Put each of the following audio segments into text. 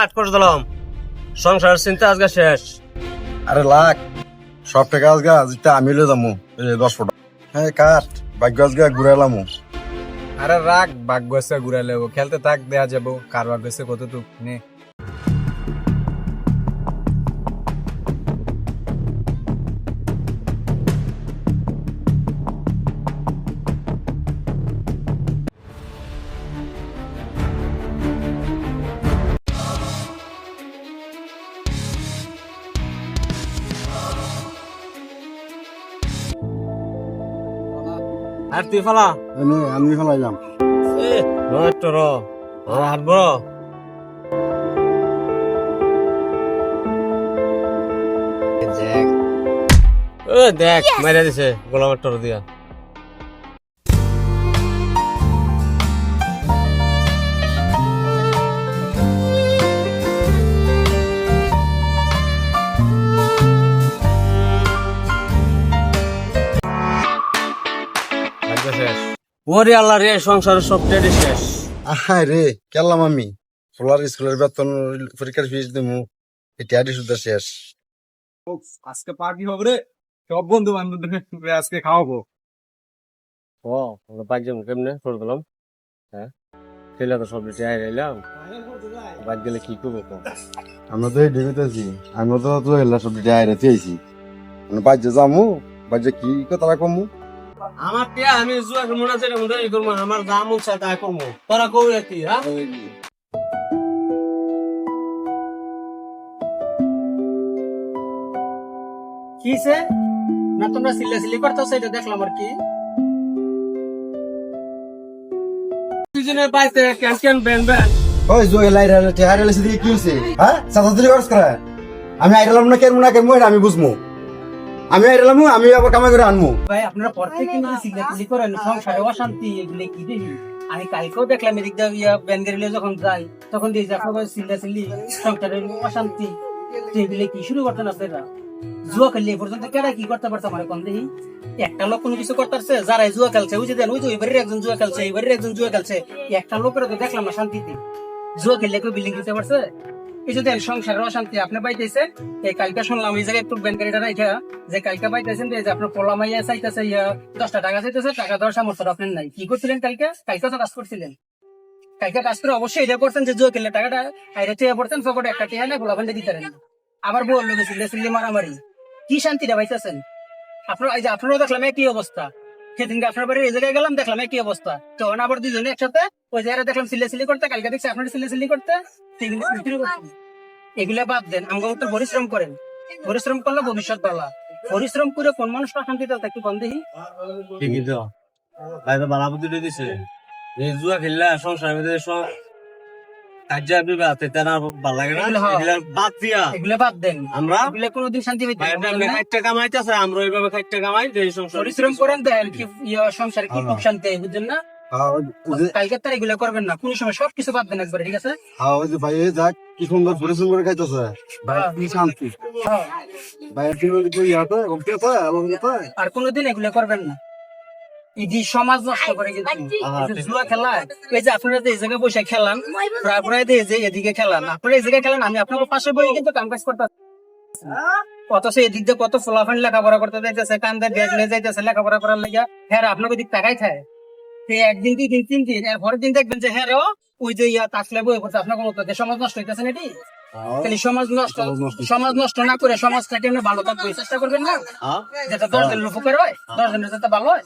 কাট করে দিলাম, সংসারের চিন্তা আজকে শেষ। আরে লাখ সব টাকা আজগা যেটা আমি লয়ে যাবো 10 ফুট। হ্যাঁ কাট ভাগ্য আজগা ঘুরাইলাম। আরে রাখ, ভাগ্য আছে ঘুরাইলে খেলতে থাক, দেয়া যাবো কার ভাগ্য আছে কতটুক নে। আর তুই ফালা আমি ফেলাইলাম। তোর হাত বড় দেখ মাইরা দিছে গোলামের টর দিয়া। ওরে আল্লাহ রে, সংসারের সব টেডি শেষ। আহাই রে কেলাম আমি সোলার স্কুলের বেতন পরীক্ষার ফিস দিমু এটা আদি সুদ্ধা শেষ। আজকে পার্টি হবে রে, সব বন্ধু বান্ধব আজকে খাওয়াবো। ও বাদ যাবো কেমনে করে দিলাম। হ্যাঁ খেলে তো সব রেটে আইলাম, বাদ গেলে কি করবো? আমরা তো এই ডিবিতেছি, আমরা তো এলা সব ডাইরেতে আইছি, মানে বাজে যামু বাজে কি কথা কমু। আমার টিয়া আমি জুয়া করবো না, যেটা মনে করবো, আমার যা মন চায় তাই করবো। তোরা কই কি? হ্যাঁ কিসে না তোমরা সিল্লাসিল্লি করতেছো, এটা দেখলাম আর কি। দুজনের বাইতে ক্যান ক্যান ব্যান ব্যান। ওই জো এলাই রে টেহারে লেছি দিয়ে কি হইছে? হ্যাঁ সাতাতরি করছ করে আমি আইরালাম না কেমন আমি বুঝমু। আমি আইরালাম আমি আবার কামাই করে আনমু। ভাই আপনারা প্রত্যেক দিন সিল্লাসিল্লি করেন, সংসারে অশান্তি, এগুলো কি দেখি। আমি কালকেও দেখলাম এদিক দিয়ে ব্যানগাড়ি যখন যাই তখন দিয়ে আপনার সিল্লাসিল্লি, সংসারে অশান্তি, এগুলো কি শুরু করতেন আপনারা? জুয়া খেললে পর্যন্ত কেডা কি করতে পারতাম আমার কোন দেখি? একটা লোক কোনো কিছু করতেছে, যারা জুয়া খেলছে ওই যে দেন, ওই তো এবারের একজন জুয়া খেলছে, এবারের একজন জুয়া খেলছে, একটা লোকের তো দেখলাম না শান্তিতে। জুয়া খেললে কেউ বিল্ডিং দিতে পারছে? এই যে দেন সংসারের অশান্তি আপনি পাইতেছেন। এই কালকে শুনলাম এই জায়গায় একটু ব্যানগাড়িটা রাইখা যে কালকে পাইতেছেন যে আপনার পোলা মাইয়া চাইতেছে 10টা টাকা চাইতেছে, টাকা দেওয়ার সামর্থ্য আপনার নাই। কি করছিলেন কালকে? কালকে তো কাজ করছিলেন। কালকে কাজ করে অবশ্যই এটা করছেন যে জুয়া খেললে টাকাটা আইরে টিয়া পড়ছেন, পকেটে একটা টিয়া নেই, গোলা ভান্ডে দিতে পারেন। আবার বল লোকে সিল্লি মারামারি, কি শান্তিটা পাইতেছেন আপনারা? এই যে আপনারাও দেখলাম একই অবস্থা, সেদিনকে আপনার বাড়ির এই জায়গায় গেলাম দেখলাম একই অবস্থা, তখন আবার দুজনে একসাথে ওই জায়গায় দেখলাম সিল্লি করতে, কালকে দেখছি আপনার সিল্লি করতে। এগুলা বাদ দেন, আমাকে তো পরিশ্রম করেন, পরিশ্রম করলে ভবিষ্যৎ ভালো। পরিশ্রম করে কোন মানুষ শান্তিতে একটু বন্ধেই ঠিকই তো ভাই, তো বালা বুদ্ধি দিয়ে দিছে। এই জুয়া খেললে সংসার মধ্যে সব কাজে আপনি বাতে তারা ভালো লাগে না, এগুলা বাদ দিয়া এগুলা বাদ দেন। আমরা এগুলা কোনোদিন শান্তি পাইতে ভাই পারবেন না। খাইতে কামাইতেছে, আমরা ওইভাবে খাইতে কামাই যে সংসার পরিশ্রম করেন দেন কি সংসারে কি সুখ শান্তি, বুঝছেন না? কালকে তার এগুলা করবেন না, কোন সময় সবকিছু বাদ দেন একবারে, ঠিক আছে? হ্যাঁ ওই যে ভাই এই যাক কি সুন্দর পরিশ্রম করে খাইতেছে ভাই, কি শান্তি হ্যাঁ। ভাই। কি ইয়াতে ওকে তো আলাদা আর কোনোদিন এগুলা করবেন না, এই সমাজ নষ্ট করে কিন্তু। এই যে জুয়া খেলা, এই যে আপনারা এই জায়গায় বসে খেলান, প্রায় যে এদিকে খেলান, আপনারা এই জায়গায় খেলান, আমি আপনার পাশে বই কিন্তু কাম কাজ করতে, অথচ এদিক দিয়ে কত ফলাফল লেখাপড়া করতে যাইতেছে, কান্দে ব্যাগ নিয়ে যাইতেছে লেখাপড়া করার লাগিয়া, হ্যাঁ আপনার দিক তাকাই থাকে। একদিন 2 দিন 3 দিন, এর পরের দিন দেখবেন যে হ্যাঁ ওই যে তাকলে বই করছে, আপনার কোনো সমাজ নষ্ট হইতেছে না। এটি সমাজ নষ্ট না করে সমাজটাকে ভালো থাকবে চেষ্টা করবেন না, যেটা 10 দিনের উপকার হয়, 10 দিনের যাতে ভালো হয়।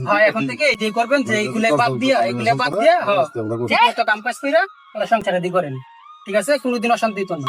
হ্যাঁ এখন থেকে এটাই করবেন যে এগুলা বাদ দিয়া কাম কাজ করে সংসার আদি করেন, ঠিক আছে? কোনোদিন অশান্তি হতো না।